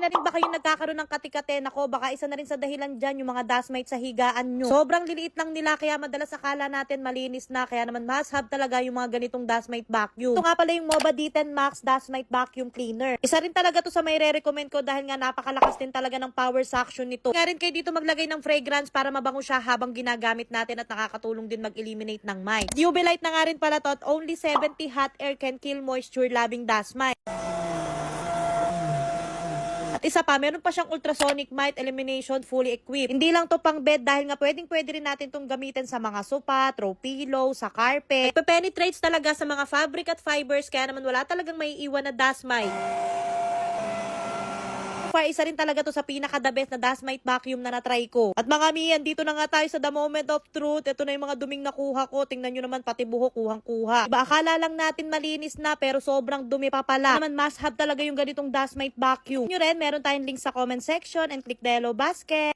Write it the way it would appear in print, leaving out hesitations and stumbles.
Hindi na rin ba kayo nagkakaroon ng katikate? Nako, baka isa na rin sa dahilan dyan yung mga dust mites sa higaan nyo. Sobrang liliit lang nila kaya madalas akala natin malinis na. Kaya naman must have talaga yung mga ganitong dust mite vacuum. Ito nga pala yung Moba D10 Max Dust Mite Vacuum Cleaner. Isa rin talaga to sa may re-recommend ko dahil nga napakalakas din talaga ng power suction nito. Nga rin kayo dito maglagay ng fragrance para mabango siya habang ginagamit natin at nakakatulong din mag-eliminate ng mites. UV light na nga rin pala to at only 70 hot air can kill moisture-loving dust mites. At isa pa, meron pa siyang ultrasonic mite elimination fully equipped. Hindi lang to pang bed dahil nga pwede rin natin tong gamitin sa mga sofa, throw pillow, sa carpet. Penetrates talaga sa mga fabric at fibers kaya naman wala talagang may iwan na dust mite. Isa rin talaga to sa pinaka-the best na dust mite vacuum na na-try ko. At mga miyan, dito na nga tayo sa the moment of truth. Ito na yung mga duming nakuha ko. Tingnan nyo naman, pati buhok, kuhang-kuha. Diba, akala lang natin malinis na, pero sobrang dumi pa pala. Naman, must have talaga yung ganitong dust mite vacuum. Nyo rin, meron tayong link sa comment section and click the yellow basket.